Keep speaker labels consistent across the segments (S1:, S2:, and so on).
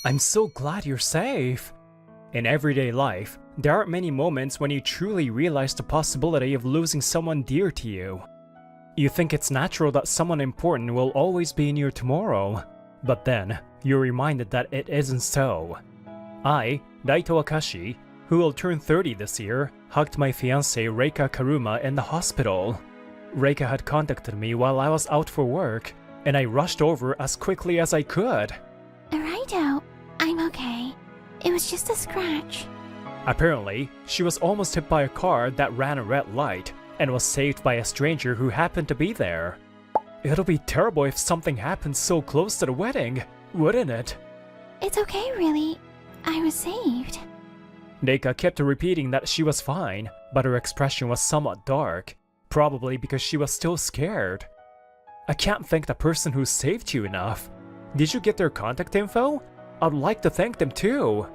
S1: I'm so glad you're safe. In everyday life, there aren't many moments when you truly realize the possibility of losing someone dear to you. You think it's natural that someone important will always be in your tomorrow, but then you're reminded that it isn't so. I, Daito Akashi, who will turn 30 this year, hugged my fiancée Reika Karuma in the hospital. Reika had contacted me while I was out for work, and I rushed over as quickly as I could.
S2: Righto, I'm okay. It was just a scratch.
S1: Apparently, she was almost hit by a car that ran a red light, and was saved by a stranger who happened to be there. It'll be terrible if something happens so close to the wedding, wouldn't it?
S2: It's okay, really. I was saved.
S1: Reika kept repeating that she was fine, but her expression was somewhat dark, probably because she was still scared. I can't thank the person who saved you enough. Did you get their contact info? I'd like to thank them too.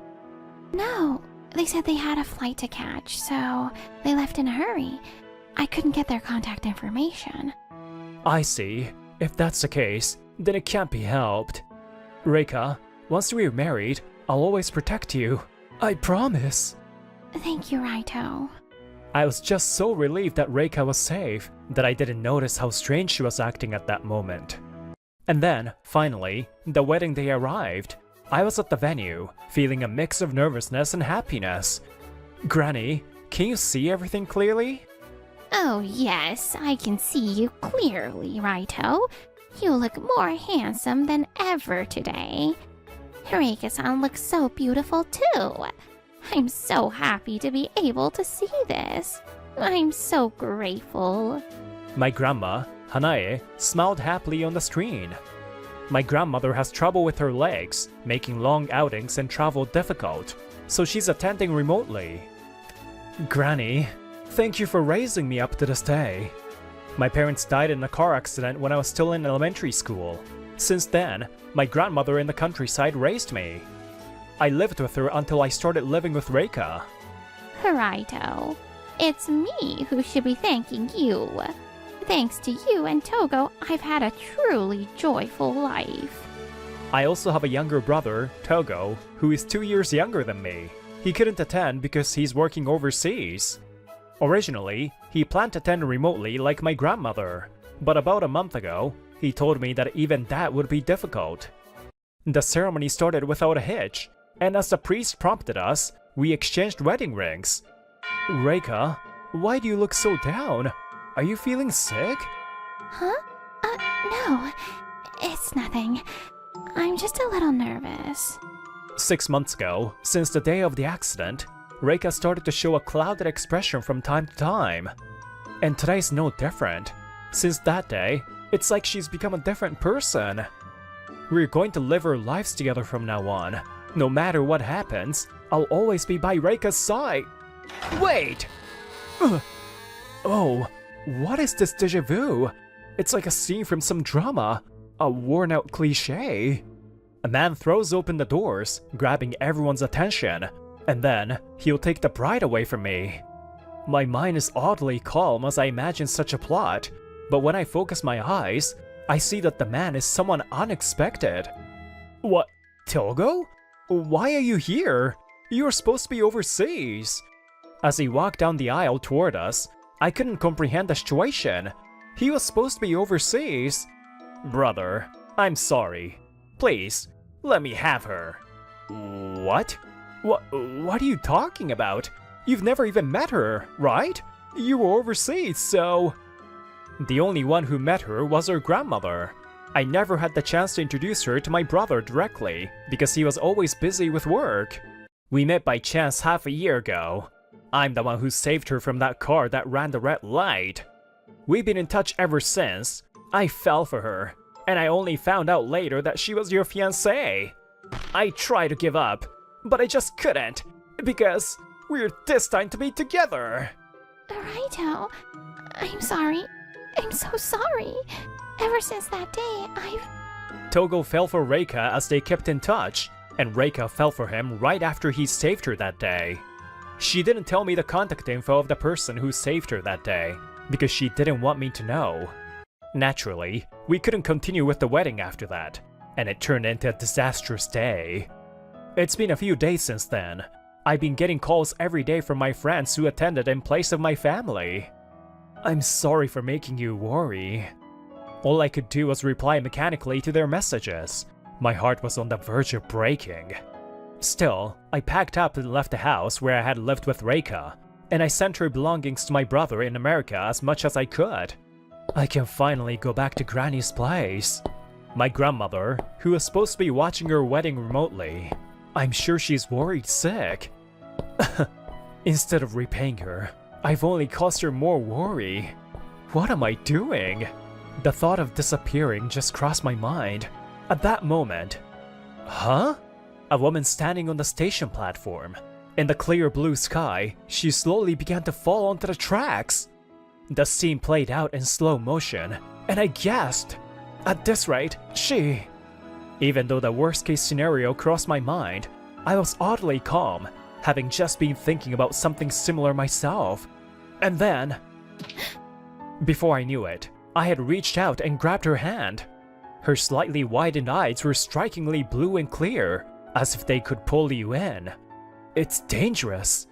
S2: No, they said they had a flight to catch, so they left in a hurry. I couldn't get their contact information.
S1: I see. If that's the case, then it can't be helped. Reika, once we're married, I'll always protect you. I promise.
S2: Thank you, Raito.
S1: I was just so relieved that Reika was safe that I didn't notice how strange she was acting at that moment. And then, finally, the wedding day arrived. I was at the venue, feeling a mix of nervousness and happiness. Granny, can you see everything clearly?
S2: Oh yes, I can see you clearly, Raito. You look more handsome than ever today. Reika-san looks so beautiful too. I'm so happy to be able to see this. I'm so grateful.
S1: My grandma, Hanae, smiled happily on the screen. My grandmother has trouble with her legs, making long outings and travel difficult, so she's attending remotely. Granny, thank you for raising me up to this day. My parents died in a car accident when I was still in elementary school. Since then, my grandmother in the countryside raised me. I lived with her until I started living with Reika.
S2: Raito, it's me who should be thanking you. Thanks to you and Togo, I've had a truly joyful life.
S1: I also have a younger brother, Togo, who is 2 years younger than me. He couldn't attend because he's working overseas. Originally, he planned to attend remotely like my grandmother, but about a month ago, he told me that even that would be difficult. The ceremony started without a hitch, and as the priest prompted us, we exchanged wedding rings. Reika, why do you look so down? Are you feeling sick?
S2: Huh? No. It's nothing. I'm just a little nervous.
S1: 6 months ago, since the day of the accident, Reika started to show a clouded expression from time to time. And today's no different. Since that day, it's like she's become a different person. We're going to live our lives together from now on. No matter what happens, I'll always be by Reika's side. Wait! Oh, what is this déjà vu? It's like a scene from some drama, a worn-out cliché. A man throws open the doors, grabbing everyone's attention, and then he'll take the bride away from me. My mind is oddly calm as I imagine such a plot, but when I focus my eyes, I see that the man is someone unexpected. What? Togo? Why are you here? You're supposed to be overseas. As he walked down the aisle toward us, I couldn't comprehend the situation. He was supposed to be overseas. Brother, I'm sorry. Please, let me have her. What? What are you talking about? You've never even met her, right? You were overseas, so... The only one who met her was her grandmother. I never had the chance to introduce her to my brother directly, because he was always busy with work. We met by chance half a year ago. I'm the one who saved her from that car that ran the red light. We've been in touch ever since. I fell for her, and I only found out later that she was your fiancée. I tried to give up, but I just couldn't, because we're destined to be together.
S2: Raito, I'm sorry. I'm so sorry. Ever since that day,
S1: Togo fell for Reika as they kept in touch, and Reika fell for him right after he saved her that day. She didn't tell me the contact info of the person who saved her that day, because she didn't want me to know. Naturally, we couldn't continue with the wedding after that, and it turned into a disastrous day. It's been a few days since then. I've been getting calls every day from my friends who attended in place of my family. I'm sorry for making you worry. All I could do was reply mechanically to their messages. My heart was on the verge of breaking. Still, I packed up and left the house where I had lived with Reika, and I sent her belongings to my brother in America as much as I could. I can finally go back to Granny's place. My grandmother, who was supposed to be watching her wedding remotely, I'm sure she's worried sick. Instead of repaying her, I've only caused her more worry. What am I doing? The thought of disappearing just crossed my mind. At that moment, huh? A woman standing on the station platform. In the clear blue sky, she slowly began to fall onto the tracks. The scene played out in slow motion, and I gasped. At this rate, she... Even though the worst case scenario crossed my mind, I was oddly calm, having just been thinking about something similar myself. And then... Before I knew it, I had reached out and grabbed her hand. Her slightly widened eyes were strikingly blue and clear, as if they could pull you in. It's dangerous.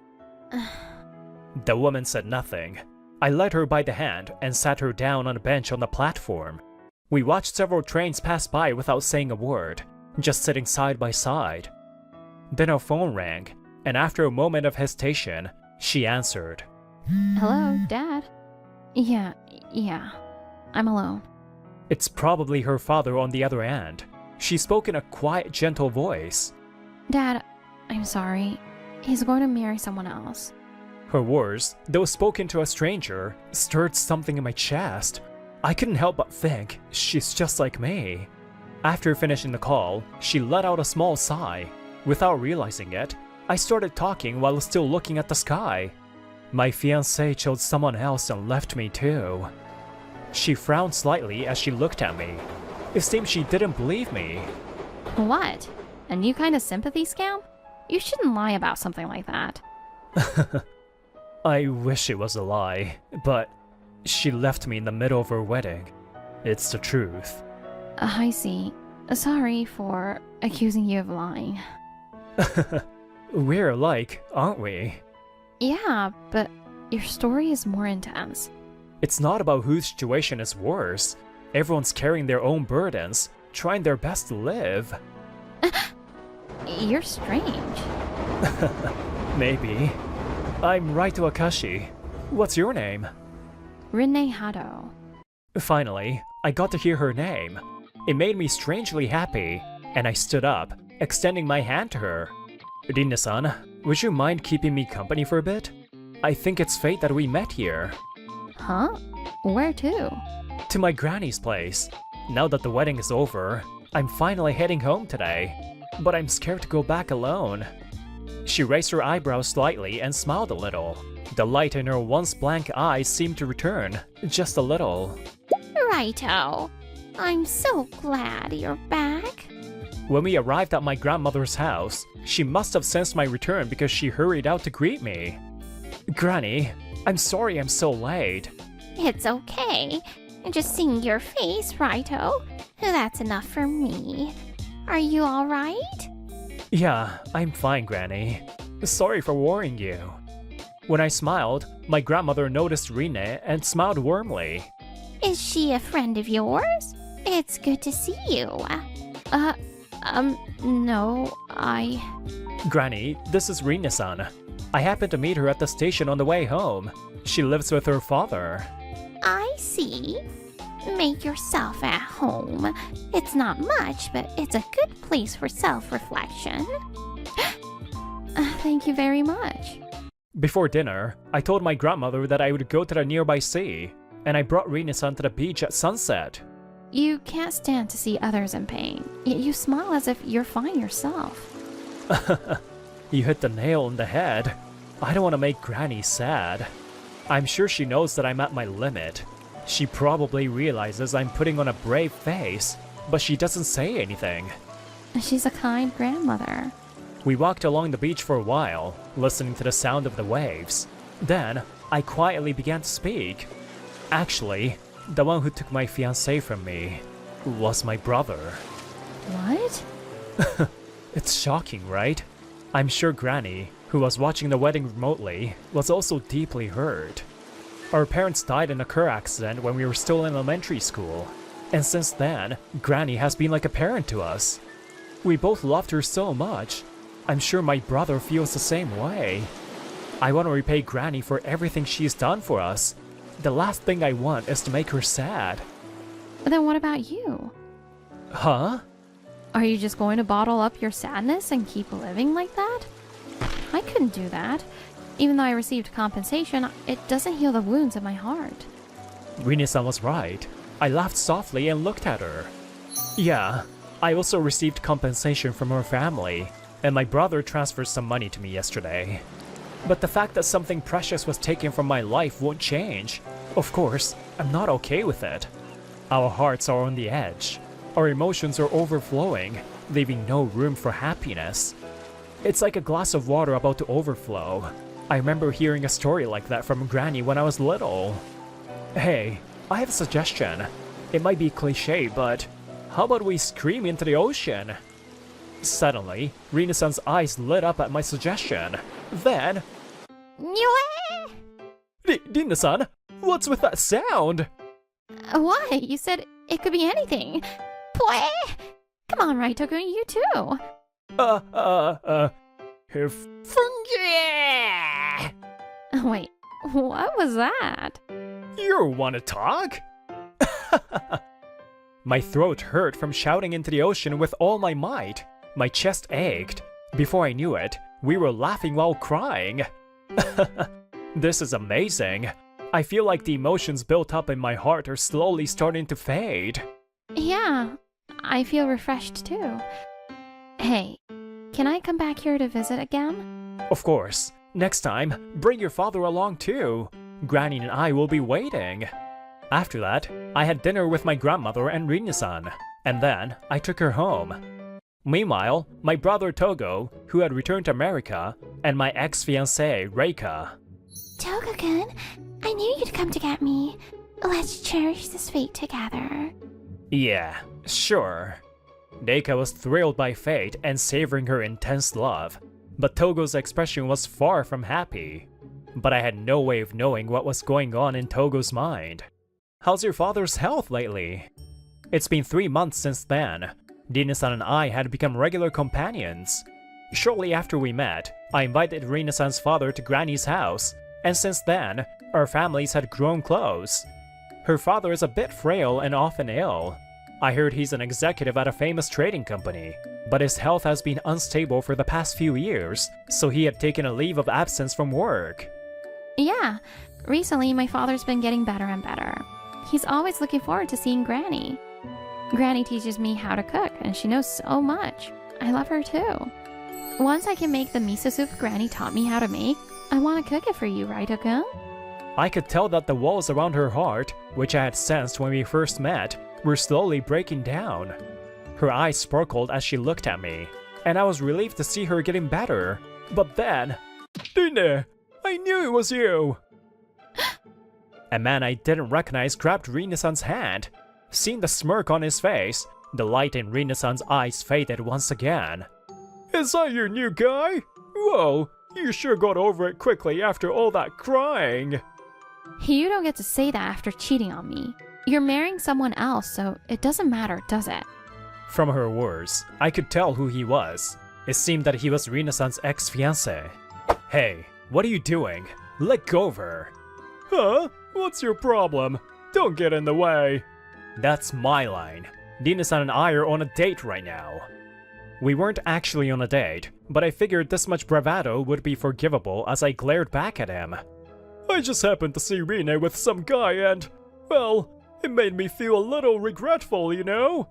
S1: The woman said nothing. I led her by the hand and sat her down on a bench on the platform. We watched several trains pass by without saying a word, just sitting side by side. Then her phone rang, and after a moment of hesitation, she answered.
S2: Hello, Dad? Yeah, I'm alone.
S1: It's probably her father on the other end. She spoke in a quiet, gentle voice.
S2: Dad, I'm sorry. He's going to marry someone else.
S1: Her words, though spoken to a stranger, stirred something in my chest. I couldn't help but think, she's just like me. After finishing the call, she let out a small sigh. Without realizing it, I started talking while still looking at the sky. My fiancée chose someone else and left me too. She frowned slightly as she looked at me. It seemed she didn't believe me.
S2: What? A new kind of sympathy scam? You shouldn't lie about something like that.
S1: I wish it was a lie, but she left me in the middle of her wedding. It's the truth.
S2: I see. Sorry for accusing you of lying.
S1: We're alike, aren't we?
S2: Yeah, but your story is more intense.
S1: It's not about whose situation is worse. Everyone's carrying their own burdens, trying their best to live.
S2: You're strange.
S1: Maybe. I'm Raito Akashi. What's your name?
S2: Rinne Hado.
S1: Finally, I got to hear her name. It made me strangely happy, and I stood up, extending my hand to her. Rinne-san, would you mind keeping me company for a bit? I think it's fate that we met here.
S2: Huh? Where to?
S1: To my granny's place. Now that the wedding is over, I'm finally heading home today. But I'm scared to go back alone. She raised her eyebrows slightly and smiled a little. The light in her once blank eyes seemed to return, just a little.
S2: Righto. I'm so glad you're back.
S1: When we arrived at my grandmother's house, she must have sensed my return because she hurried out to greet me. Granny, I'm sorry I'm so late.
S2: It's okay. Just seeing your face, righto. That's enough for me. Are you alright?
S1: Yeah, I'm fine, Granny. Sorry for worrying you. When I smiled, my grandmother noticed Rinne and smiled warmly.
S2: Is she a friend of yours? It's good to see you. No,
S1: Granny, this is Rinne-san. I happened to meet her at the station on the way home. She lives with her father.
S2: I see. Make yourself at home. It's not much, but it's a good place for self-reflection. Thank you very much.
S1: Before dinner, I told my grandmother that I would go to the nearby sea, and I brought Rinne-san to the beach at sunset.
S2: You can't stand to see others in pain, yet you smile as if you're fine yourself.
S1: You hit the nail on the head. I don't want to make Granny sad. I'm sure she knows that I'm at my limit. She probably realizes I'm putting on a brave face, but she doesn't say anything.
S2: She's a kind grandmother.
S1: We walked along the beach for a while, listening to the sound of the waves. Then, I quietly began to speak. Actually, the one who took my fiancée from me was my brother.
S2: What?
S1: It's shocking, right? I'm sure Granny, who was watching the wedding remotely, was also deeply hurt. Our parents died in a car accident when we were still in elementary school, and since then, Granny has been like a parent to us. We both loved her so much. I'm sure my brother feels the same way. I want to repay Granny for everything she's done for us. The last thing I want is to make her sad.
S2: Then what about you?
S1: Huh?
S2: Are you just going to bottle up your sadness and keep living like that? I couldn't do that. Even though I received compensation, it doesn't heal the wounds in my heart.
S1: Rina-san was right. I laughed softly and looked at her. Yeah, I also received compensation from her family, and my brother transferred some money to me yesterday. But the fact that something precious was taken from my life won't change. Of course, I'm not okay with it. Our hearts are on the edge. Our emotions are overflowing, leaving no room for happiness. It's like a glass of water about to overflow. I remember hearing a story like that from Granny when I was little. Hey, I have a suggestion. It might be cliché, but how about we scream into the ocean? Suddenly, Rina-san's eyes lit up at my suggestion. Then... Rina-san, what's with that sound?
S2: Why? You said it could be anything. Pwee! Come on, Raitoku, you too.
S1: If...
S2: Wait, what was that?
S1: You wanna talk? My throat hurt from shouting into the ocean with all my might. My chest ached. Before I knew it, we were laughing while crying. This is amazing. I feel like the emotions built up in my heart are slowly starting to fade.
S2: Yeah, I feel refreshed too. Hey, can I come back here to visit again?
S1: Of course. Next time, bring your father along too. Granny and I will be waiting. After that, I had dinner with my grandmother and Rina-san, and then I took her home. Meanwhile, my brother Togo, who had returned to America, and my ex-fiancée Reika.
S2: Togo-kun, I knew you'd come to get me. Let's cherish this fate together.
S1: Yeah, sure. Reika was thrilled by fate and savoring her intense love, but Togo's expression was far from happy. But I had no way of knowing what was going on in Togo's mind. How's your father's health lately? It's been 3 months since then. Rina-san and I had become regular companions. Shortly after we met, I invited Rina-san's father to Granny's house, and since then, our families had grown close. Her father is a bit frail and often ill. I heard he's an executive at a famous trading company, but his health has been unstable for the past few years, so he had taken a leave of absence from work.
S2: Yeah, recently my father's been getting better and better. He's always looking forward to seeing Granny. Granny teaches me how to cook, and she knows so much. I love her too. Once I can make the miso soup Granny taught me how to make, I want to cook it for you, Raito-kun.
S1: I could tell that the walls around her heart, which I had sensed when we first met, were slowly breaking down. Her eyes sparkled as she looked at me, and I was relieved to see her getting better. But then... Rina! I knew it was you! A man I didn't recognize grabbed Rina-san's hand. Seeing the smirk on his face, the light in Rina-san's eyes faded once again. Is that your new guy? Whoa, you sure got over it quickly after all that crying.
S2: You don't get to say that after cheating on me. You're marrying someone else, so it doesn't matter, does it?
S1: From her words, I could tell who he was. It seemed that he was Rina-san's ex-fiancé. Hey, what are you doing? Let go of her. Huh? What's your problem? Don't get in the way. That's my line. Rina-san and I are on a date right now. We weren't actually on a date, but I figured this much bravado would be forgivable as I glared back at him. I just happened to see Rina with some guy and, well, it made me feel a little regretful, you know?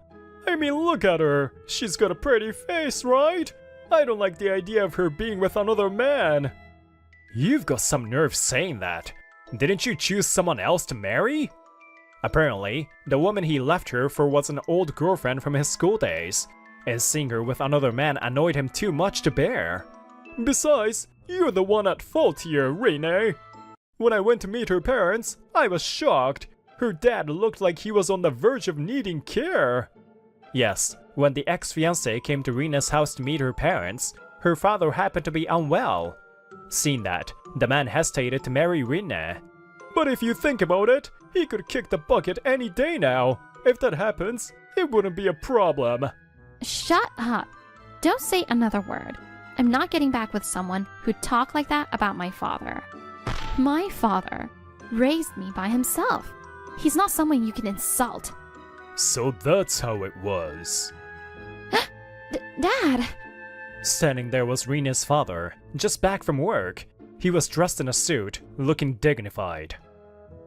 S1: I mean, look at her. She's got a pretty face, right? I don't like the idea of her being with another man. You've got some nerve saying that. Didn't you choose someone else to marry? Apparently, the woman he left her for was an old girlfriend from his school days, and seeing her with another man annoyed him too much to bear. Besides, you're the one at fault here, Rene. When I went to meet her parents, I was shocked. Her dad looked like he was on the verge of needing care. Yes, when the ex-fiancé came to Rina's house to meet her parents, her father happened to be unwell. Seeing that, the man hesitated to marry Rina. But if you think about it, he could kick the bucket any day now. If that happens, it wouldn't be a problem.
S2: Shut up. Don't say another word. I'm not getting back with someone who'd talk like that about my father. My father raised me by himself. He's not someone you can insult.
S1: So that's how it was.
S2: Dad!
S1: Standing there was Rina's father, just back from work. He was dressed in a suit, looking dignified.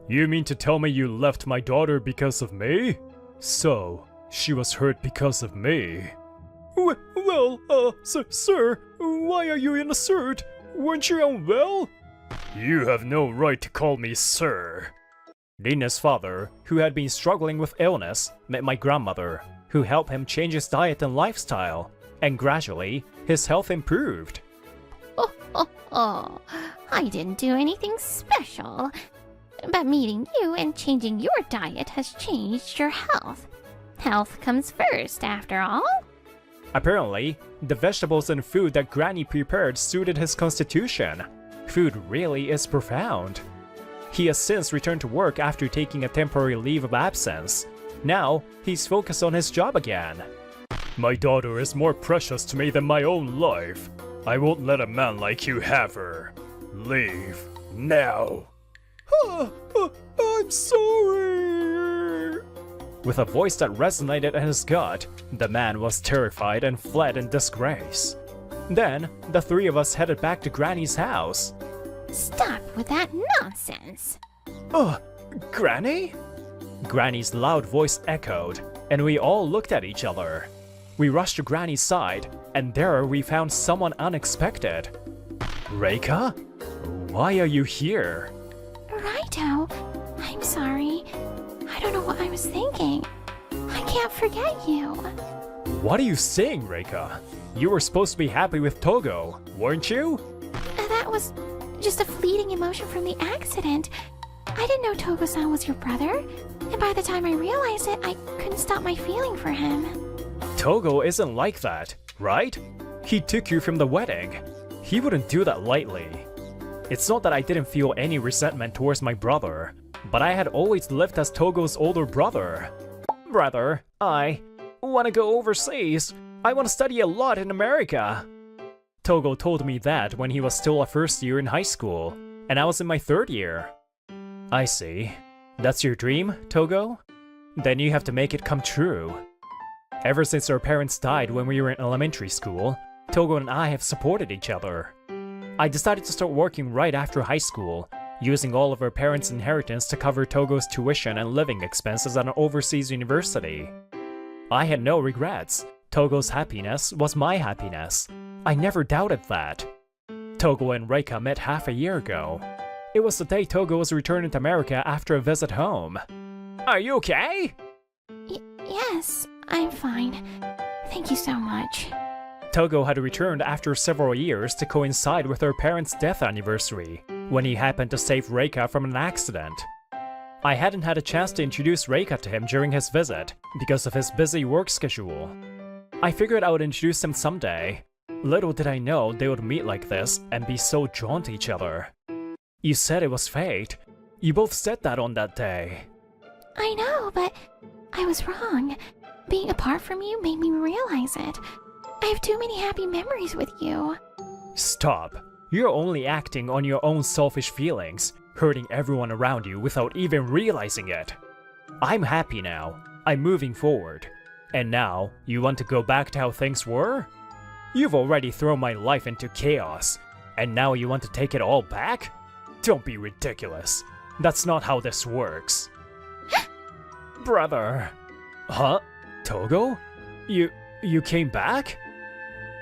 S1: You mean to tell me you left my daughter because of me? So, she was hurt because of me. Sir, why are you in a suit? Weren't you unwell? You have no right to call me sir. Rina's father, who had been struggling with illness, met my grandmother, who helped him change his diet and lifestyle, and gradually, his health improved.
S2: Oh, I didn't do anything special. But meeting you and changing your diet has changed your health. Health comes first, after all.
S1: Apparently, the vegetables and food that Granny prepared suited his constitution. Food really is profound. He has since returned to work after taking a temporary leave of absence. Now, he's focused on his job again. My daughter is more precious to me than my own life. I won't let a man like you have her. Leave now. I'm sorry. With a voice that resonated in his gut, the man was terrified and fled in disgrace. Then, the three of us headed back to Granny's house.
S2: Stop with that nonsense.
S1: Granny? Granny's loud voice echoed, and we all looked at each other. We rushed to Granny's side, and there we found someone unexpected. Reika? Why are you here?
S2: Raito, I'm sorry. I don't know what I was thinking. I can't forget you.
S1: What are you saying, Reika? You were supposed to be happy with Togo, weren't you?
S2: That was just a fleeting emotion from the accident. I didn't know Togo-san was your brother, and by the time I realized it, I couldn't stop my feeling for him.
S1: Togo isn't like that, right? He took you from the wedding. He wouldn't do that lightly. It's not that I didn't feel any resentment towards my brother, but I had always lived as Togo's older brother. Brother, I want to go overseas. I want to study a lot in America. Togo told me that when he was still a first year in high school, and I was in my third year. I see. That's your dream, Togo? Then you have to make it come true. Ever since our parents died when we were in elementary school, Togo and I have supported each other. I decided to start working right after high school, using all of our parents' inheritance to cover Togo's tuition and living expenses at an overseas university. I had no regrets. Togo's happiness was my happiness. I never doubted that. Togo and Reika met half a year ago. It was the day Togo was returning to America after a visit home. Are you okay?
S2: Yes, I'm fine. Thank you so much.
S1: Togo had returned after several years to coincide with her parents' death anniversary, when he happened to save Reika from an accident. I hadn't had a chance to introduce Reika to him during his visit, because of his busy work schedule. I figured I would introduce him someday. Little did I know they would meet like this and be so drawn to each other. You said it was fate. You both said that on that day.
S2: I know, but I was wrong. Being apart from you made me realize it. I have too many happy memories with you.
S1: Stop. You're only acting on your own selfish feelings, hurting everyone around you without even realizing it. I'm happy now. I'm moving forward. And now, you want to go back to how things were? You've already thrown my life into chaos, and now you want to take it all back? Don't be ridiculous. That's not how this works. Brother. Huh? Togo? You came back?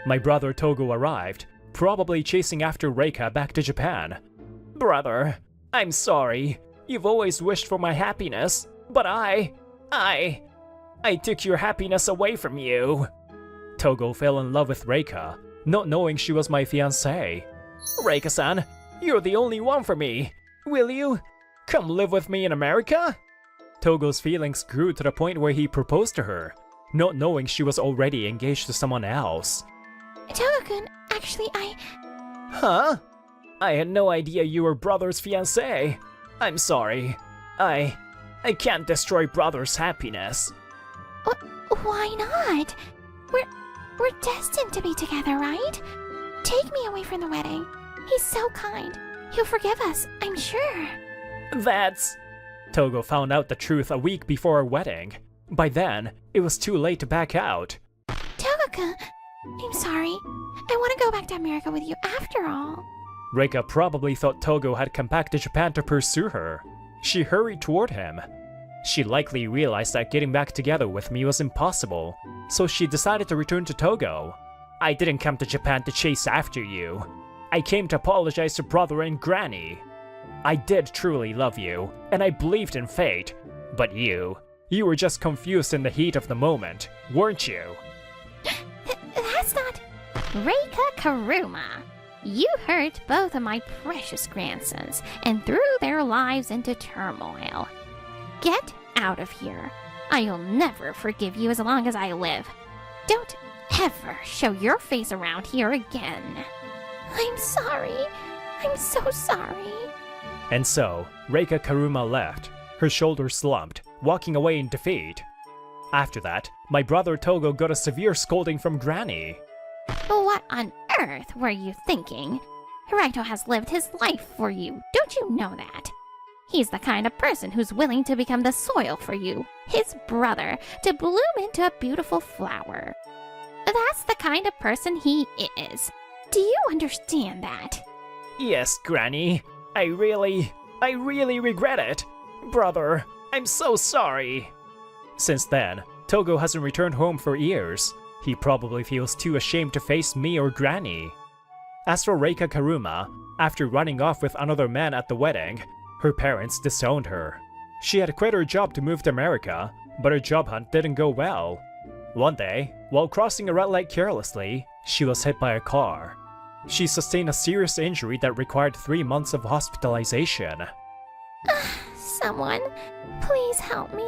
S1: My brother Togo arrived, probably chasing after Reika back to Japan. Brother, I'm sorry. You've always wished for my happiness, but I took your happiness away from you. Togo fell in love with Reika, not knowing she was my fiancée. Reika-san, you're the only one for me. Will you come live with me in America? Togo's feelings grew to the point where he proposed to her, not knowing she was already engaged to someone else.
S2: Togo-kun, actually,
S1: Huh? I had no idea you were brother's fiancée. I'm sorry. I can't destroy brother's happiness.
S2: Why not? We're destined to be together, right? Take me away from the wedding. He's so kind. He'll forgive us, I'm sure.
S1: That's... Togo found out the truth a week before our wedding. By then, it was too late to back out.
S2: Togo-kun, I'm sorry. I want to go back to America with you after all.
S1: Reika probably thought Togo had come back to Japan to pursue her. She hurried toward him. She likely realized that getting back together with me was impossible, so she decided to return to Togo. I didn't come to Japan to chase after you. I came to apologize to brother and granny. I did truly love you, and I believed in fate. But you were just confused in the heat of the moment, weren't you?
S2: That's not... Reika Karuma. You hurt both of my precious grandsons and threw their lives into turmoil. Get out of here. I'll never forgive you as long as I live. Don't ever show your face around here again. I'm sorry. I'm so sorry.
S1: And so, Reika Karuma left, her shoulders slumped, walking away in defeat. After that, my brother Togo got a severe scolding from Granny.
S2: What on earth were you thinking? Raito has lived his life for you, don't you know that? He's the kind of person who's willing to become the soil for you, his brother, to bloom into a beautiful flower. That's the kind of person he is. Do you understand that?
S1: Yes, Granny. I really regret it. Brother, I'm so sorry. Since then, Togo hasn't returned home for years. He probably feels too ashamed to face me or Granny. As for Reika Karuma, after running off with another man at the wedding, her parents disowned her. She had quit her job to move to America, but her job hunt didn't go well. One day, while crossing a red light carelessly, she was hit by a car. She sustained a serious injury that required 3 months of hospitalization.
S2: Someone, please help me.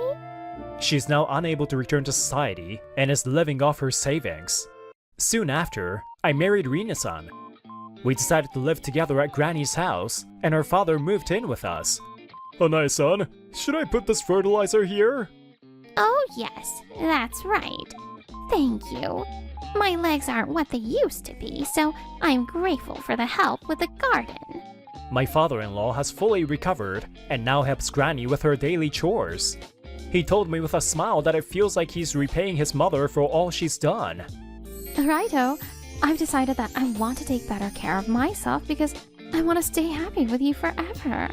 S1: She's now unable to return to society and is living off her savings. Soon after, I married Rina-san. We decided to live together at Granny's house, and her father moved in with us. Anai-san, should I put this fertilizer here?
S2: Oh yes, that's right. Thank you. My legs aren't what they used to be, so I'm grateful for the help with the garden.
S1: My father-in-law has fully recovered and now helps Granny with her daily chores. He told me with a smile that it feels like he's repaying his mother for all she's done.
S2: Righto, I've decided that I want to take better care of myself because I want to stay happy with you forever.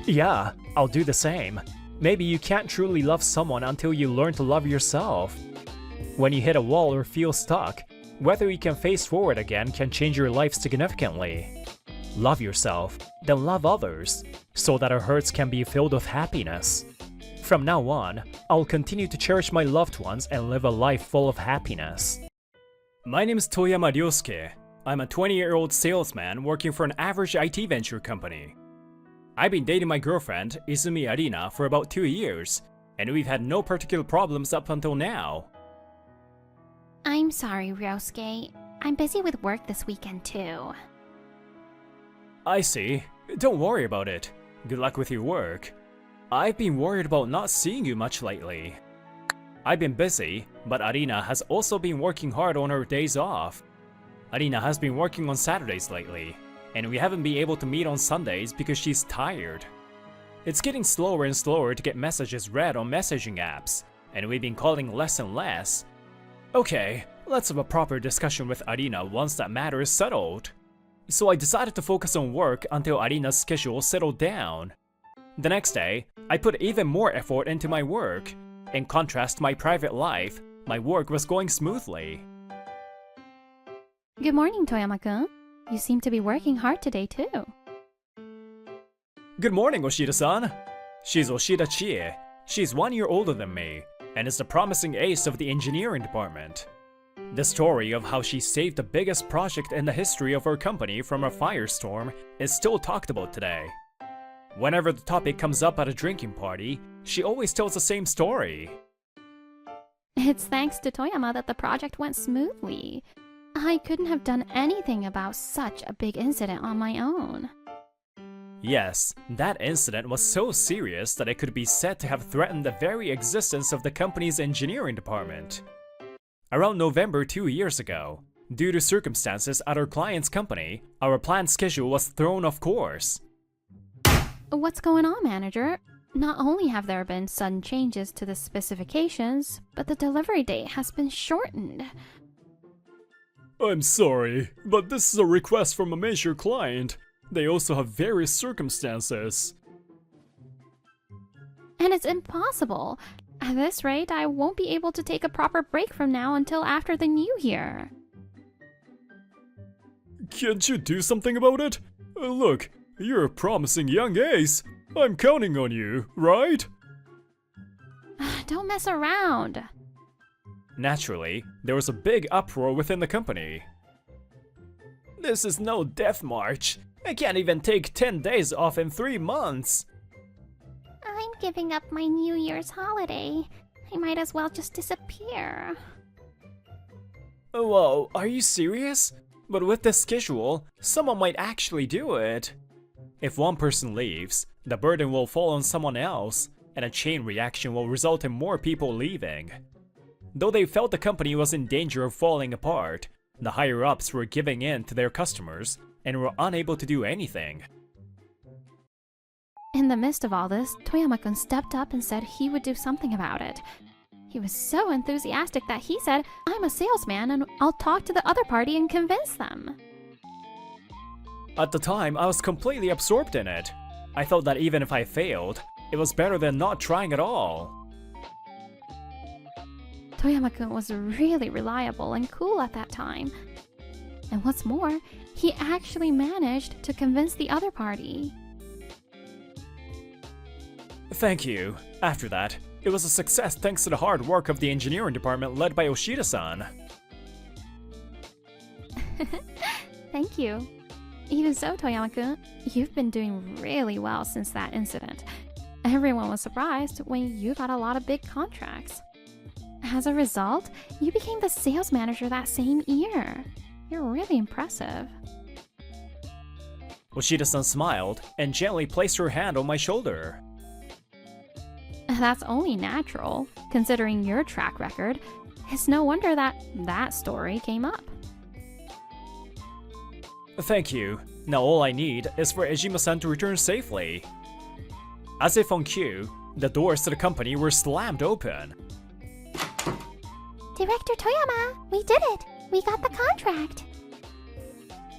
S1: Yeah, I'll do the same. Maybe you can't truly love someone until you learn to love yourself. When you hit a wall or feel stuck, whether you can face forward again can change your life significantly. Love yourself, then love others, so that our hearts can be filled with happiness. From now on, I'll continue to cherish my loved ones and live a life full of happiness. My name is Toyama Ryosuke. I'm a 20-year-old salesman working for an average IT venture company. I've been dating my girlfriend, Izumi Arina, for about 2 years, and we've had no particular problems up until now.
S2: I'm sorry, Ryosuke. I'm busy with work this weekend too.
S1: I see. Don't worry about it. Good luck with your work. I've been worried about not seeing you much lately. I've been busy, but Arina has also been working hard on her days off. Arina has been working on Saturdays lately, and we haven't been able to meet on Sundays because she's tired. It's getting slower and slower to get messages read on messaging apps, and we've been calling less and less. Okay, let's have a proper discussion with Arina once that matter is settled. So I decided to focus on work until Arina's schedule settled down. The next day, I put even more effort into my work. In contrast to my private life, my work was going smoothly.
S2: Good morning, Toyama-kun. You seem to be working hard today too.
S1: Good morning, Oshida-san. She's Oshida Chie. She's 1 year older than me, and is the promising ace of the engineering department. The story of how she saved the biggest project in the history of her company from a firestorm is still talked about today. Whenever the topic comes up at a drinking party, she always tells the same story.
S2: It's thanks to Toyama that the project went smoothly. I couldn't have done anything about such a big incident on my own.
S1: Yes, that incident was so serious that it could be said to have threatened the very existence of the company's engineering department. Around November 2 years ago, due to circumstances at our client's company, our planned schedule was thrown off course.
S2: What's going on, manager? Not only have there been sudden changes to the specifications, but the delivery date has been shortened.
S1: I'm sorry, but this is a request from a major client. They also have various circumstances.
S2: And it's impossible. At this rate, I won't be able to take a proper break from now until after the new year.
S1: Can't you do something about it? Look, you're a promising young ace. I'm counting on you, right?
S2: Don't mess around.
S1: Naturally, there was a big uproar within the company. This is no death march. I can't even take 10 days off in 3 months.
S2: I'm giving up my New Year's holiday. I might as well just disappear.
S1: Whoa, are you serious? But with this schedule, someone might actually do it. If one person leaves, the burden will fall on someone else, and a chain reaction will result in more people leaving. Though they felt the company was in danger of falling apart, the higher-ups were giving in to their customers and were unable to do anything.
S2: In the midst of all this, Toyama-kun stepped up and said he would do something about it. He was so enthusiastic that he said, "I'm a salesman and I'll talk to the other party and convince them."
S1: At the time, I was completely absorbed in it. I thought that even if I failed, it was better than not trying at all.
S2: Toyama-kun was really reliable and cool at that time. And what's more, he actually managed to convince the other party.
S1: Thank you. After that, it was a success thanks to the hard work of the engineering department led by Yoshida-san.
S2: Thank you. Even so, Toyama-kun, you've been doing really well since that incident. Everyone was surprised when you got a lot of big contracts. As a result, you became the sales manager that same year. You're really impressive.
S1: Yoshida-san smiled and gently placed her hand on my shoulder.
S2: That's only natural, considering your track record. It's no wonder that story came up.
S1: Thank you. Now all I need is for Ejima-san to return safely. As if on cue, the doors to the company were slammed open.
S2: Director Toyama, we did it! We got the contract!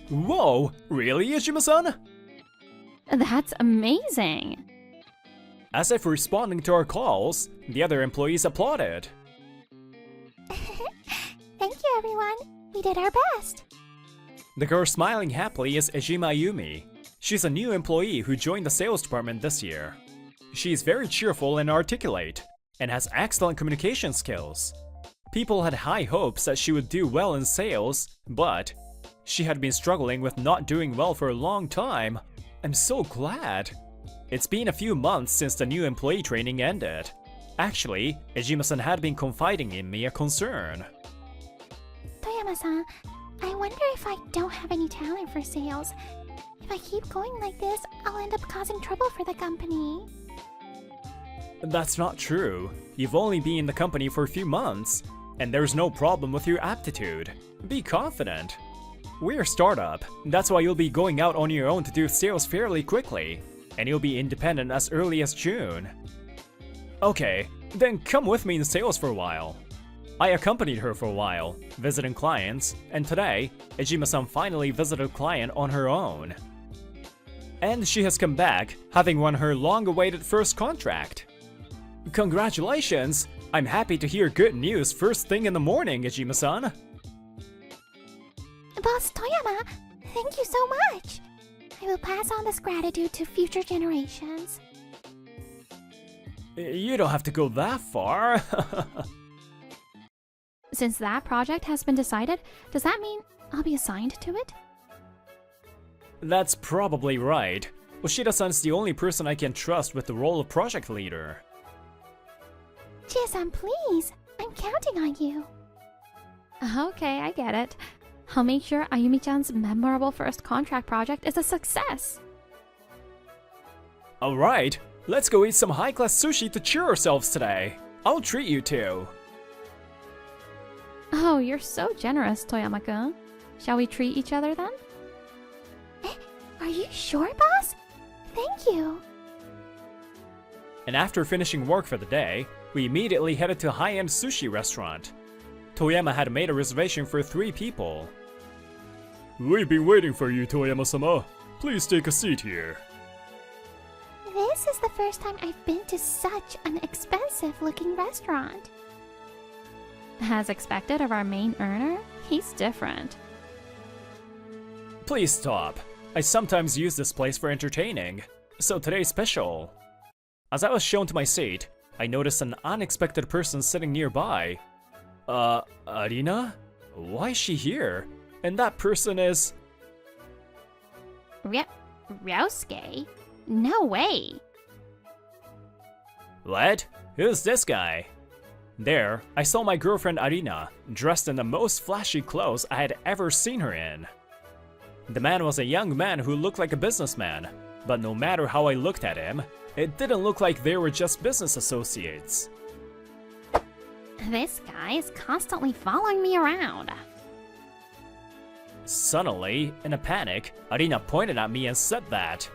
S1: Whoa, really, Ejima-san?
S2: That's amazing!
S1: As if responding to our calls, the other employees applauded.
S2: Thank you, everyone. We did our best.
S1: The girl smiling happily is Ejima Ayumi. She's a new employee who joined the sales department this year. She's very cheerful and articulate, and has excellent communication skills. People had high hopes that she would do well in sales, but she had been struggling with not doing well for a long time. I'm so glad. It's been a few months since the new employee training ended. Actually, Ejima-san had been confiding in me a concern.
S2: Toyama-san, I wonder if I don't have any talent for sales. If I keep going like this, I'll end up causing trouble for the company.
S1: That's not true. You've only been in the company for a few months, and there's no problem with your aptitude. Be confident. We're a startup, that's why you'll be going out on your own to do sales fairly quickly, and you'll be independent as early as June. Okay, then come with me in sales for a while. I accompanied her for a while, visiting clients, and today, Ejima-san finally visited a client on her own. And she has come back, having won her long-awaited first contract. Congratulations! I'm happy to hear good news first thing in the morning, Ejima-san.
S2: Boss Toyama, thank you so much. I will pass on this gratitude to future generations.
S1: You don't have to go that far.
S2: Since that project has been decided, does that mean I'll be assigned to it?
S1: That's probably right. Yoshida-san's the only person I can trust with the role of project leader.
S2: Chie-san, please. I'm counting on you.
S3: Okay, I get it. I'll make sure Ayumi-chan's memorable first contract project is a success.
S1: Alright, let's go eat some high-class sushi to cheer ourselves today. I'll treat you too.
S3: Oh, you're so generous, Toyama-kun. Shall we treat each other then?
S2: Are you sure, boss? Thank you.
S1: And after finishing work for the day, we immediately headed to a high-end sushi restaurant. Toyama had made a reservation for 3 people. We've been waiting for you, Toyama-sama. Please take a seat here.
S2: This is the first time I've been to such an expensive-looking restaurant.
S3: As expected of our main earner, he's different.
S1: Please stop. I sometimes use this place for entertaining, so today's special. As I was shown to my seat, I noticed an unexpected person sitting nearby. Arina? Why is she here? And that person is...
S2: Ryosuke? No way.
S1: What? Who's this guy? There, I saw my girlfriend Arina, dressed in the most flashy clothes I had ever seen her in. The man was a young man who looked like a businessman, but no matter how I looked at him, it didn't look like they were just business associates.
S2: This guy is constantly following me around.
S1: Suddenly, in a panic, Arina pointed at me and said that.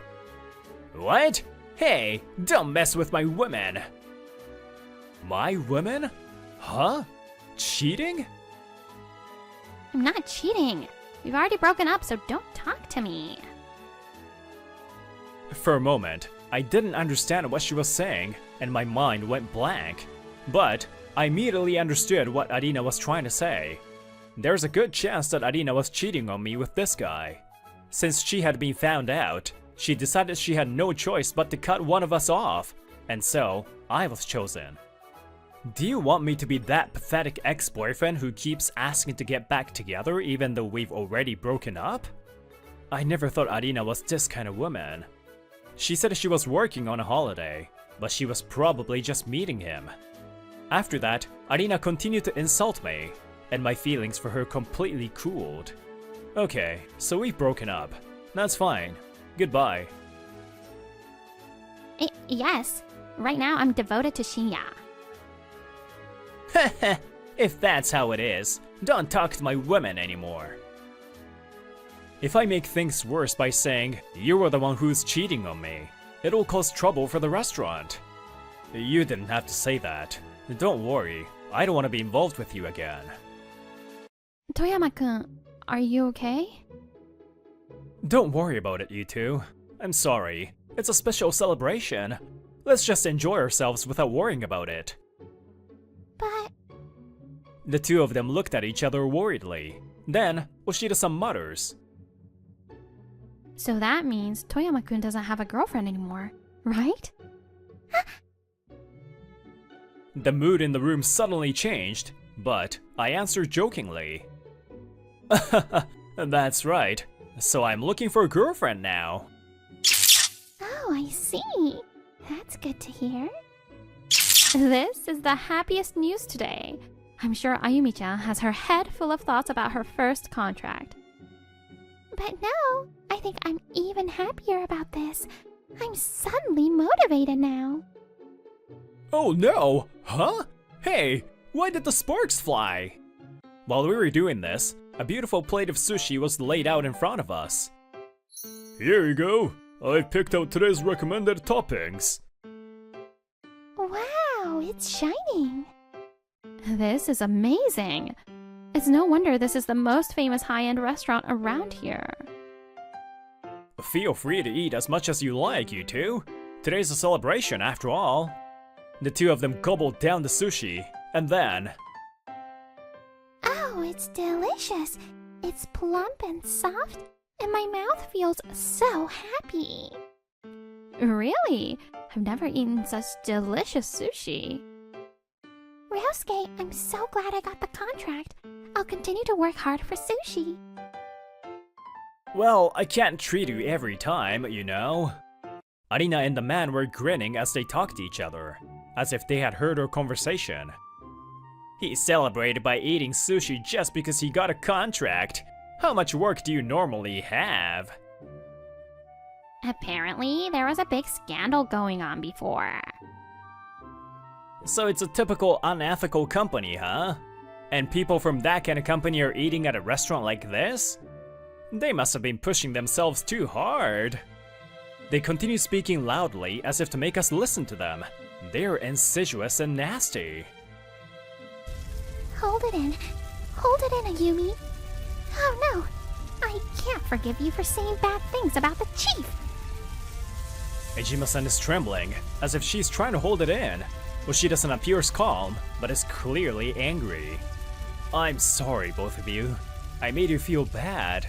S1: What? Hey, don't mess with my women! My women? Huh? Cheating?
S2: I'm not cheating. We've already broken up, so don't talk to me.
S1: For a moment, I didn't understand what she was saying, and my mind went blank. But I immediately understood what Arina was trying to say. There's a good chance that Arina was cheating on me with this guy. Since she had been found out, she decided she had no choice but to cut one of us off, and so I was chosen. Do you want me to be that pathetic ex-boyfriend who keeps asking to get back together even though we've already broken up? I never thought Arina was this kind of woman. She said she was working on a holiday, but she was probably just meeting him. After that, Arina continued to insult me, and my feelings for her completely cooled. Okay, so we've broken up. That's fine. Goodbye.
S2: Yes. Right now I'm devoted to Shinya.
S1: If that's how it is, don't talk to my women anymore. If I make things worse by saying, you were the one who's cheating on me, it'll cause trouble for the restaurant. You didn't have to say that. Don't worry, I don't want to be involved with you again.
S3: Toyama-kun, are you okay?
S1: Don't worry about it, you two. I'm sorry. It's a special celebration. Let's just enjoy ourselves without worrying about it.
S2: But...
S1: The two of them looked at each other worriedly. Then, Oshida-san mutters.
S3: So that means Toyama-kun doesn't have a girlfriend anymore, right?
S1: The mood in the room suddenly changed, but I answered jokingly. That's right. So I'm looking for a girlfriend now.
S2: Oh, I see. That's good to hear.
S3: This is the happiest news today. I'm sure Ayumi-chan has her head full of thoughts about her first contract.
S2: But no, I think I'm even happier about this. I'm suddenly motivated now.
S1: Oh no! Huh? Hey, why did the sparks fly? While we were doing this, a beautiful plate of sushi was laid out in front of us. Here you go. I've picked out today's recommended toppings.
S2: Wow, it's shining.
S3: This is amazing. It's no wonder this is the most famous high-end restaurant around here.
S1: Feel free to eat as much as you like, you two. Today's a celebration after all. The two of them gobbled down the sushi, and then...
S2: Oh, it's delicious. It's plump and soft, and my mouth feels so happy.
S3: Really? I've never eaten such delicious sushi.
S2: Ryosuke, I'm so glad I got the contract. I'll continue to work hard for sushi.
S1: Well, I can't treat you every time, you know. Arina and the man were grinning as they talked to each other, as if they had heard our conversation. He celebrated by eating sushi just because he got a contract. How much work do you normally have?
S2: Apparently, there was a big scandal going on before.
S1: So it's a typical unethical company, huh? And people from that kind of company are eating at a restaurant like this? They must have been pushing themselves too hard. They continue speaking loudly as if to make us listen to them. They're insidious and nasty.
S2: Hold it in, Ayumi. Oh no, I can't forgive you for saying bad things about the chief.
S1: Ejima-san is trembling, as if she's trying to hold it in. Well, she doesn't appear calm, but is clearly angry. I'm sorry, both of you. I made you feel bad.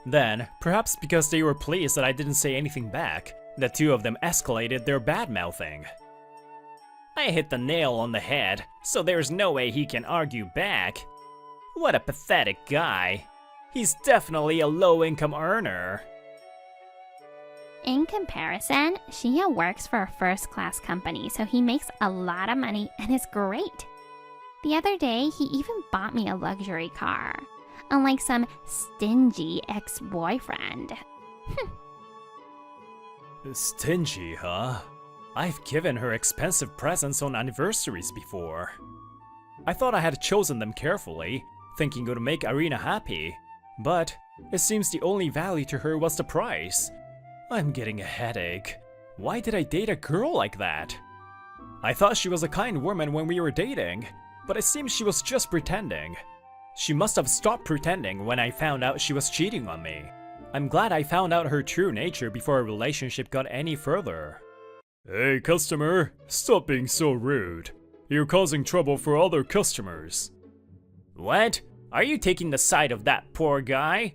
S1: Then, perhaps because they were pleased that I didn't say anything back, the two of them escalated their bad-mouthing. I hit the nail on the head, so there's no way he can argue back. What a pathetic guy. He's definitely a low-income earner.
S2: In comparison, Shia works for a first-class company, so he makes a lot of money and is great. The other day, he even bought me a luxury car, unlike some stingy ex-boyfriend.
S1: Stingy, huh? I've given her expensive presents on anniversaries before. I thought I had chosen them carefully, thinking it would make Arina happy, but it seems the only value to her was the price. I'm getting a headache. Why did I date a girl like that? I thought she was a kind woman when we were dating, but it seems she was just pretending. She must have stopped pretending when I found out she was cheating on me. I'm glad I found out her true nature before our relationship got any further. Hey customer, stop being so rude. You're causing trouble for other customers. What? Are you taking the side of that poor guy?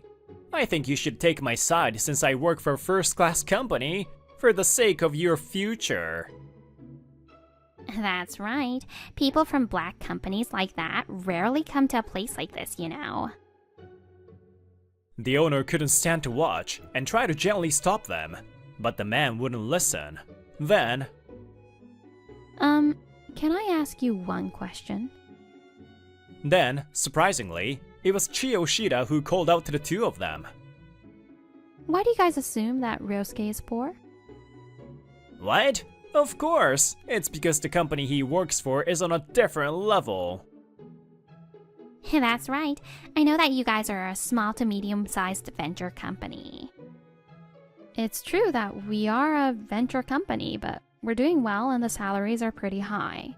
S1: I think you should take my side since I work for a first-class company, for the sake of your future.
S2: That's right. People from black companies like that rarely come to a place like this, you know.
S1: The owner couldn't stand to watch and tried to gently stop them, but the man wouldn't listen. Then...
S3: Can I ask you one question?
S1: Then, surprisingly, it was Chiyo Shida who called out to the two of them.
S3: Why do you guys assume that Ryosuke is poor?
S1: What? Of course! It's because the company he works for is on a different level.
S2: That's right. I know that you guys are a small to medium-sized venture company.
S3: It's true that we are a venture company, but we're doing well and the salaries are pretty high.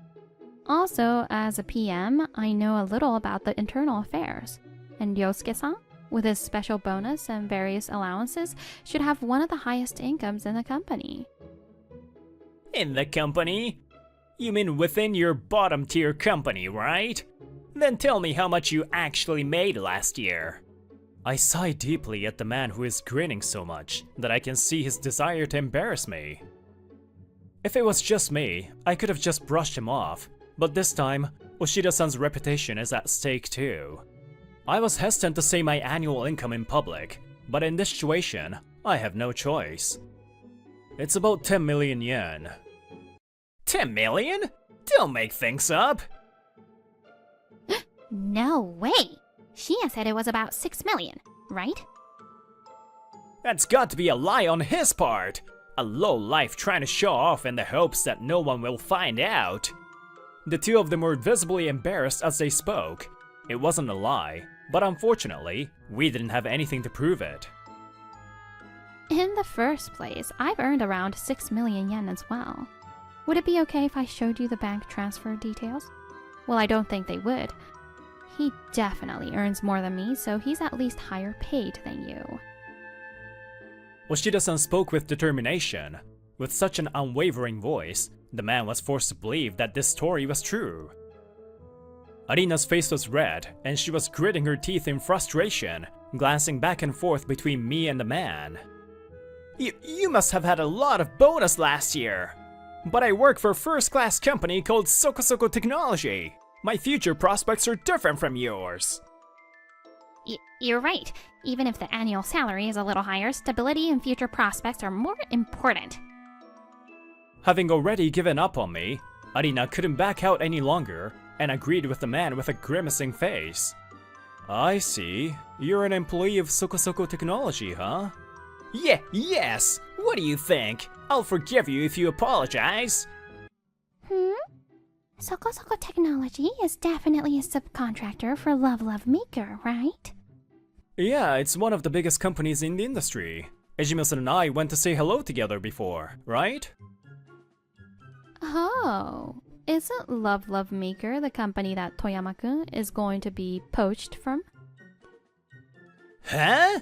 S3: Also, as a PM, I know a little about the internal affairs. And Yosuke-san, with his special bonus and various allowances, should have one of the highest incomes in the company.
S1: In the company? You mean within your bottom-tier company, right? Then tell me how much you actually made last year. I sigh deeply at the man who is grinning so much that I can see his desire to embarrass me. If it was just me, I could have just brushed him off, but this time, Oshida-san's reputation is at stake too. I was hesitant to say my annual income in public, but in this situation, I have no choice. It's about 10 million yen. 10 million? Don't make things up!
S2: No way! Shia said it was about 6 million, right?
S1: That's got to be a lie on his part! A lowlife trying to show off in the hopes that no one will find out. The two of them were visibly embarrassed as they spoke. It wasn't a lie, but unfortunately, we didn't have anything to prove it.
S3: In the first place, I've earned around 6 million yen as well. Would it be okay if I showed you the bank transfer details? Well, I don't think they would. He definitely earns more than me, so he's at least higher paid than you.
S1: Oshida-san spoke with determination. With such an unwavering voice, the man was forced to believe that this story was true. Arina's face was red, and she was gritting her teeth in frustration, glancing back and forth between me and the man. You must have had a lot of bonus last year. But I work for a first-class company called Sokosoko Technology. My future prospects are different from yours.
S2: You're right. Even if the annual salary is a little higher, stability and future prospects are more important.
S1: Having already given up on me, Arina couldn't back out any longer, and agreed with the man with a grimacing face. I see. You're an employee of Soko Technology, huh? Yes! What do you think? I'll forgive you if you apologize.
S2: Soko Technology is definitely a subcontractor for Love Maker, right?
S1: Yeah, it's one of the biggest companies in the industry. Ejima-san and I went to say hello together before, right?
S3: Oh, isn't Love Maker the company that Toyama-kun is going to be poached from?
S1: Huh?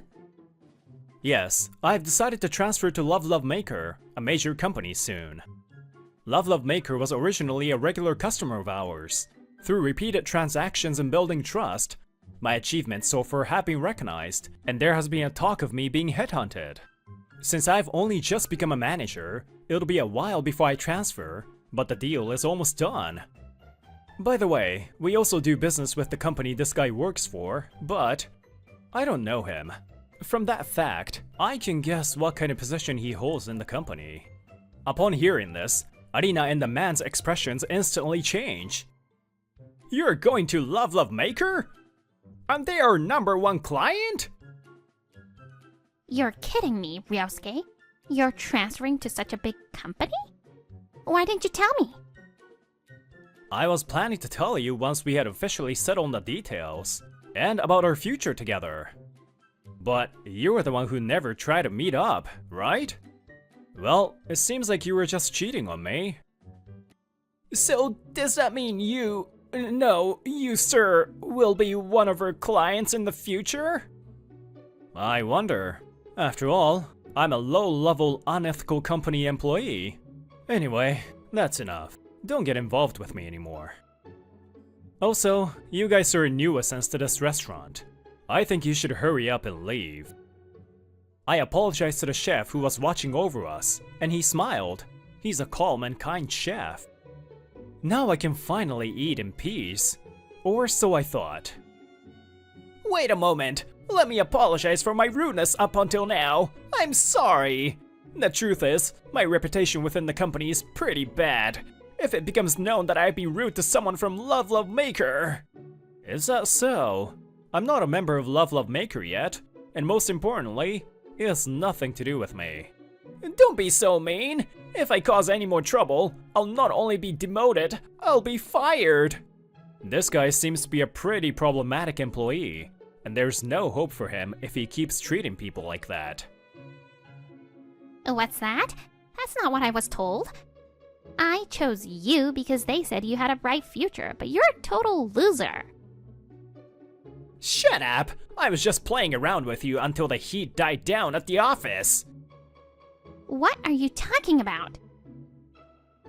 S1: Yes, I've decided to transfer to Love Maker, a major company soon. Love Maker was originally a regular customer of ours. Through repeated transactions and building trust, my achievements so far have been recognized, and there has been a talk of me being headhunted. Since I've only just become a manager, it'll be a while before I transfer, but the deal is almost done. By the way, we also do business with the company this guy works for, but I don't know him. From that fact, I can guess what kind of position he holds in the company. Upon hearing this, Arina and the man's expressions instantly change. You're going to Love Maker? And they are #1 client?
S2: You're kidding me, Ryosuke. You're transferring to such a big company? Why didn't you tell me?
S1: I was planning to tell you once we had officially settled the details, and about our future together. But you were the one who never tried to meet up, right? Well, it seems like you were just cheating on me. So, does that mean you, sir, will be one of our clients in the future? I wonder. After all, I'm a low-level, unethical company employee. Anyway, that's enough. Don't get involved with me anymore. Also, you guys are a nuisance to this restaurant. I think you should hurry up and leave. I apologized to the chef who was watching over us, and he smiled. He's a calm and kind chef. Now I can finally eat in peace. Or so I thought. Wait a moment! Let me apologize for my rudeness up until now. I'm sorry! The truth is, my reputation within the company is pretty bad. If it becomes known that I've been rude to someone from Love Maker... Is that so? I'm not a member of Love Maker yet, and most importantly, it has nothing to do with me. Don't be so mean! If I cause any more trouble, I'll not only be demoted, I'll be fired! This guy seems to be a pretty problematic employee, and there's no hope for him if he keeps treating people like that.
S2: What's that? That's not what I was told. I chose you because they said you had a bright future, but you're a total loser.
S1: Shut up! I was just playing around with you until the heat died down at the office!
S2: What are you talking about?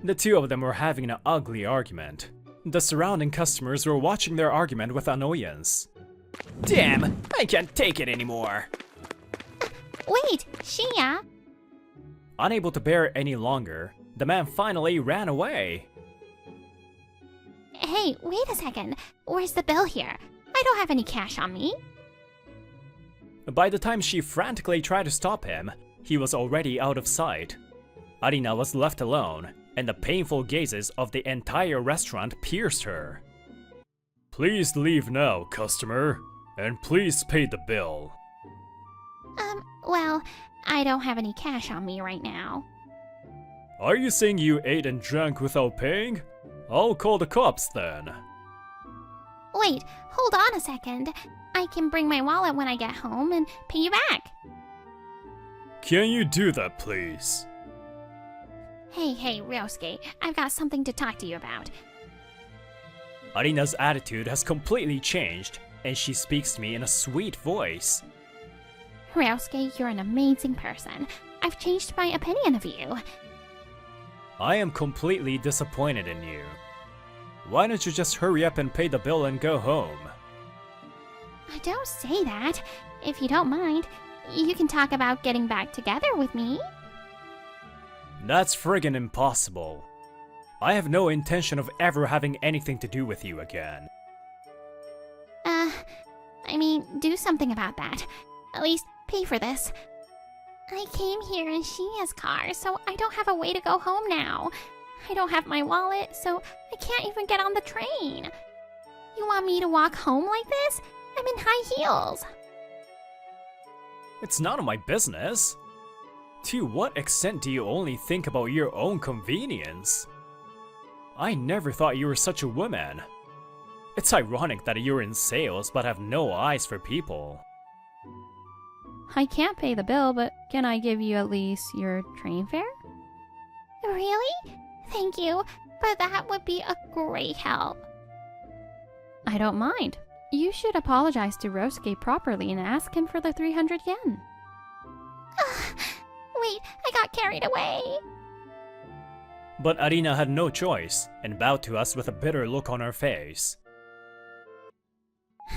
S1: The two of them were having an ugly argument. The surrounding customers were watching their argument with annoyance. Damn! I can't take it anymore!
S2: Wait, Shinya!
S1: Unable to bear it any longer, the man finally ran away.
S2: Hey, wait a second. Where's the bill here? I don't have any cash on me.
S1: By the time she frantically tried to stop him, he was already out of sight. Arina was left alone, and the painful gazes of the entire restaurant pierced her. Please leave now, customer, and please pay the bill.
S2: Well, I don't have any cash on me right now.
S1: Are you saying you ate and drank without paying? I'll call the cops then.
S2: Wait, hold on a second. I can bring my wallet when I get home and pay you back.
S1: Can you do that, please?
S2: Hey, Ryosuke, I've got something to talk to you about.
S1: Arina's attitude has completely changed, and she speaks to me in a sweet voice.
S2: Ryosuke, you're an amazing person. I've changed my opinion of you.
S1: I am completely disappointed in you. Why don't you just hurry up and pay the bill and go home?
S2: Don't say that. If you don't mind, you can talk about getting back together with me.
S1: That's friggin' impossible. I have no intention of ever having anything to do with you again.
S2: Do something about that. At least pay for this. I came here in Shinya's car, so I don't have a way to go home now. I don't have my wallet, so I can't even get on the train. You want me to walk home like this? I'm in high heels.
S1: It's none of my business. To what extent do you only think about your own convenience? I never thought you were such a woman. It's ironic that you're in sales but have no eyes for people.
S3: I can't pay the bill, but can I give you at least your train fare?
S2: Really? Thank you, but that would be a great help.
S3: I don't mind. You should apologize to Rosuke properly and ask him for the 300 yen.
S2: Wait, I got carried away.
S1: But Arina had no choice and bowed to us with a bitter look on her face.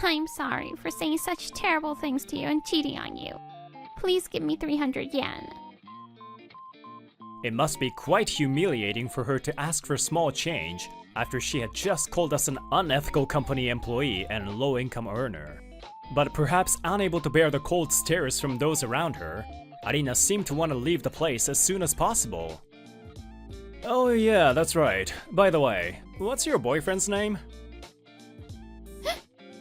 S2: I'm sorry for saying such terrible things to you and cheating on you. Please give me 300 yen.
S1: It must be quite humiliating for her to ask for small change after she had just called us an unethical company employee and low-income earner. But perhaps unable to bear the cold stares from those around her, Arina seemed to want to leave the place as soon as possible. Oh yeah, that's right. By the way, what's your boyfriend's name?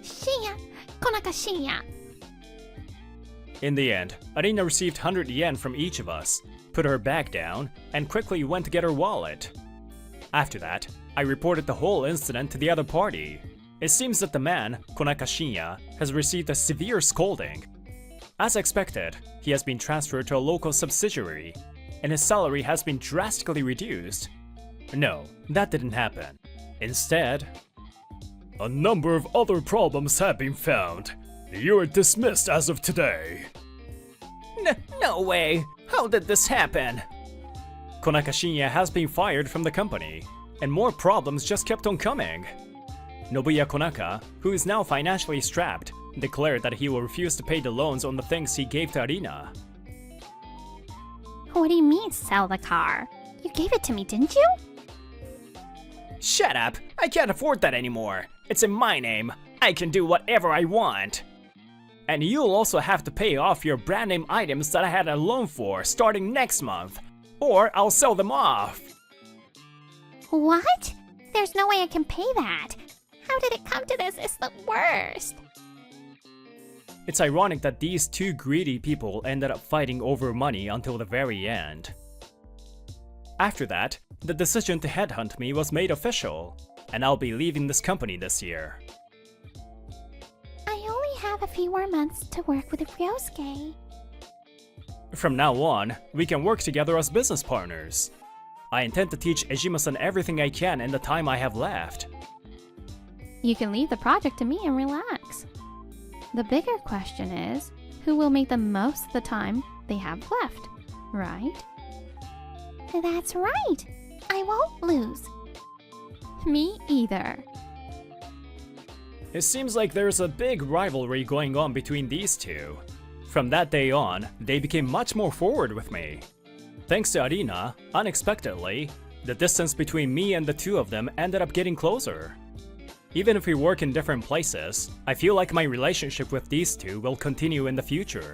S2: Shinya, Konaka Shinya.
S1: In the end, Arina received 100 yen from each of us, put her bag down, and quickly went to get her wallet. After that, I reported the whole incident to the other party. It seems that the man, Konaka Shinya, has received a severe scolding. As expected, he has been transferred to a local subsidiary, and his salary has been drastically reduced. No, that didn't happen. Instead, a number of other problems have been found. You are dismissed as of today. No way! How did this happen? Konaka Shinya has been fired from the company, and more problems just kept on coming. Nobuya Konaka, who is now financially strapped, declared that he will refuse to pay the loans on the things he gave to Arina.
S2: What do you mean, sell the car? You gave it to me, didn't you?
S1: Shut up! I can't afford that anymore. It's in my name. I can do whatever I want. And you'll also have to pay off your brand name items that I had a loan for starting next month, or I'll sell them off.
S2: What? There's no way I can pay that. How did it come to this? It's the worst.
S1: It's ironic that these two greedy people ended up fighting over money until the very end. After that, the decision to headhunt me was made official, and I'll be leaving this company this year.
S2: I only have a few more months to work with Ryosuke.
S1: From now on, we can work together as business partners. I intend to teach Ejima-san everything I can in the time I have left.
S3: You can leave the project to me and relax. The bigger question is, who will make the most of the time they have left, right?
S2: That's right. I won't lose.
S3: Me either.
S1: It seems like there's a big rivalry going on between these two. From that day on, they became much more forward with me. Thanks to Arina, unexpectedly, the distance between me and the two of them ended up getting closer. Even if we work in different places, I feel like my relationship with these two will continue in the future.